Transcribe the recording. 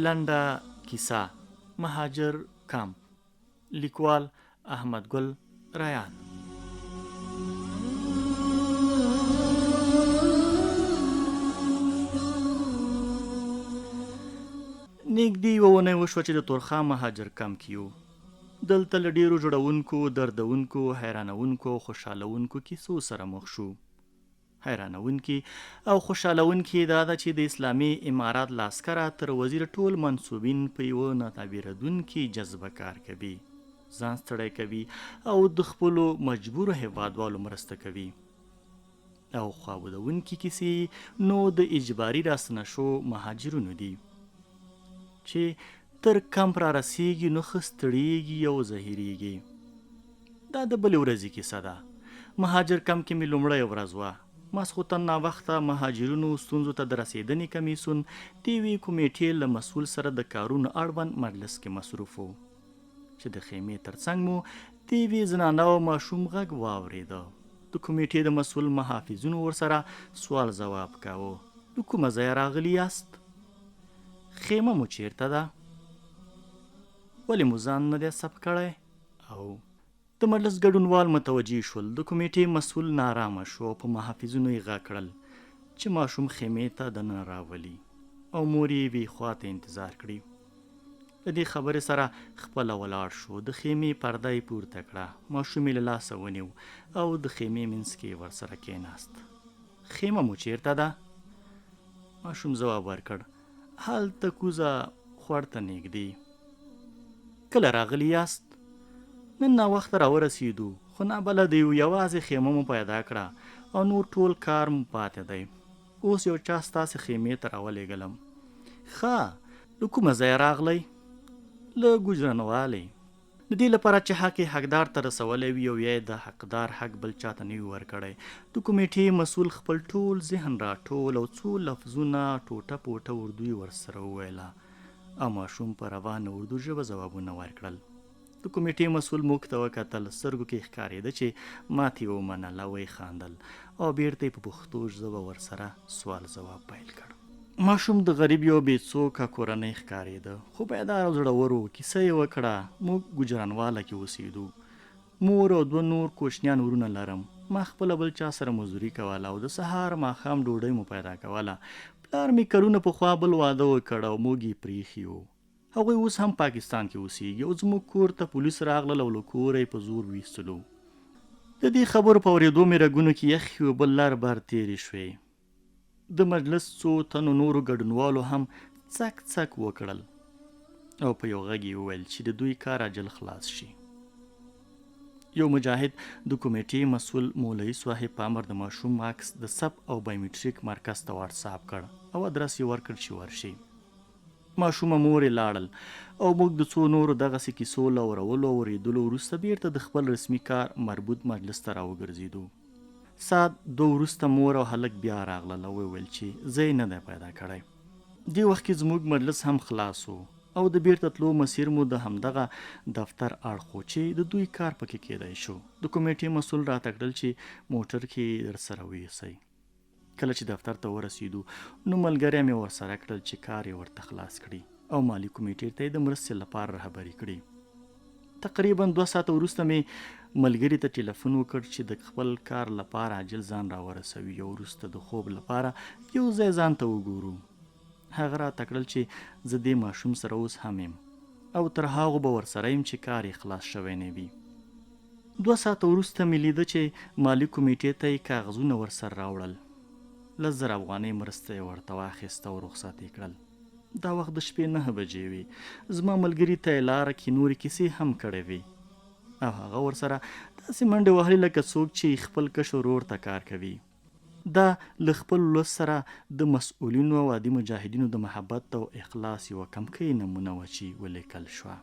لنډه کیسه مهاجر کمپ، لیکوال احمد ګل ریان. نږدې یوه اونۍ وشوه چې د تورخم مهاجر کمپ کې یو. دلته له ډېرو جوړونکو، دردونکو، حیرانونکو او خوشحالونکو کیسو سره مخ شو. حیرانونکي او خوشحالونکي دا ده چې د اسلامي امارات له عسکره تر وزیر ټول منصوبین په یوه ناتعبیرېدونکي جذبه کار کوي، ځان ستړی کوي او د خپلو مجبورو هیوادوالو مرسته کوي. او خواودونکي کیسې نو د اجباري راستنه شو مهاجرونو دي چې تر کمپ را رسیږي نو ښه ستړیږي او زهیریږي. دا د بلې ورځې کیسه ده. مهاجر کمپ کې مې لومړۍ ورځ وه. ماسخوتن ناوخته مهاجرونو ستونزو ته د رسېدنې کمیسیون د یوې کمیټې له مسؤل سره د کارونو اړوند مجلس کې مصروف و چې د خیمې ترڅنګ مو د یوې زنانه او ماشوم غږ واورېده. د کمیټې د مسؤل محافظینو ورسره سوال ځواب کاوه. د کومه ځایه راغلي یاست؟ خیمه مو چیرته ده؟ ولې مو ځان نه دی ثبت کړی؟ او د مجلس ګډونوال متوجه شول. د کمیټې مسؤل نارامه شو او په محافظینو یې غږ کړل چې ماشوم خیمې ته دننه راولي او مور یې یوې خواته انتظار کړي. د دې خبرې سره خپله ولاړ شو. د خیمې پرده یې پورته کړه، ماشوم یې له لاسه ونیو او د خیمې منځ کې ورسره کېناست. خیمه مو چیرته ده؟ ماشوم ځواب ورکړ، هلته کوزه خوړ ته نږدې. کله راغلی یاست؟ نن ناوخته راورسېدو، خو نابلده یو، یوازې خیمه مو پیدا کړه او نور ټول کار مو پاتې دی. اوس یو چا ستاسې خیمې ته راولېږلم. ښه، له کومه ځایه راغلی؟ له ګوجرانوالۍ. د دې لپاره چې حق یې حقدار ته رسولی وي او یا یې د حقدار حق بل چاته نه وي ورکړی. د کمیټې مسؤل خپل ټول ذهن راټول او څو لفظونه ټوټه پوټه اردو یې ورسره وویله او ماشوم په روانه اردو ژبه ځوابونه ورکړل. د کمیټې مسؤل موږ ته وکتل، سترګو کې ښکارېده چې ماتې ومنله، ویې خندل او بیرته یې په پښتو ژبه ورسره سوال ځواب پیل کړ. ماشوم د غریب یو بې څوکه کورنۍ ښکارېده، خو بیدار او زړور و. کیسه یې وکړه، موږ ګوجرانواله کې اوسېدو. مور او 2 نور کوچنیان ورونه لرم. ما خپله بل چا سره مزدوري کوله او د سهار ماښام ډوډۍ مو پیدا کوله. پلار مې کلونه پخوا بل واده وکړ او موږ یې پرېښي وو. هغوی اوس هم پاکستان کې اوسېږي او زموږ کور ته پولیس راغلل او له کوره یې په زور ویستلو. د دې خبرو په اورېدو مې رګونو کې یخې اوبه لر بر تېرې شوې. د مجلس څو تنو نورو ګډونوالو هم څک څک وکړل او په یو غږ یې وویل چې د دوی کار عجل خلاص شي. یو مجاهد د کمیټې مسؤل مولوي صاحب په امر د ماشوم عکس د سب او بایومټریک مرکز ته واټساپ کړ او ادرس یې ورکړ چې ورشي. ماشومه مور یې لاړل او موږ د څو نورو دغسې کیسو له اورولو او اورېدلو وروسته بیرته د خپل رسمي کار مربوط مجلس ته راوګرځېدو. ساعت 2 وروسته مور او هلک بیا راغلل او وویل چې ځای نه دی پیدا کړی. دې وخت کې زموږ مجلس هم خلاص و او د بیرته تلو مسیر مو د همدغه دفتر اړخ و چې د دوی کار پکې کېدای شو. د کمیټې مسؤل راته کړل چې موټر کې درسره ویوسئ. کله چې دفتر ته ورسېدو نو ملګري مې ورسره کړل چې کار یې ورته خلاص کړي او مالي کمیټې ته یې د مرستې لپاره رهبري کړي. تقریبا 2 ساعته وروسته مې ملګري ته ټلیفون وکړ چې د خپل کار لپاره عاجل ځان راورسوي او وروسته د خوب لپاره یو ځای ځان ته وګورو. هغه راته کړل چې زه دې ماشوم سره اوس هم یم او تر هغو به ورسره یم چې کار یې خلاص شوی نه وي. 2 ساعته وروسته مې لیده چې مالي کمیټې ته یې کاغذونه ورسره راوړل. 10,000 افغانۍ مرسته یې ورته واخیسته او رخصت یې کړل. دا وخت د شپې 9 بجې وې. زما ملګري ته یې لاره کې نورې کیسې هم کړې وې او هغه ورسره داسې منډې وهلې لکه څوک چې خپل کشر ورور ته کار کوي. دا له خپل ولس سره د مسؤلینو او عادي مجاهدینو د محبت او اخلاص یوه کمکۍ نمونه وه چې ولیکل شوه.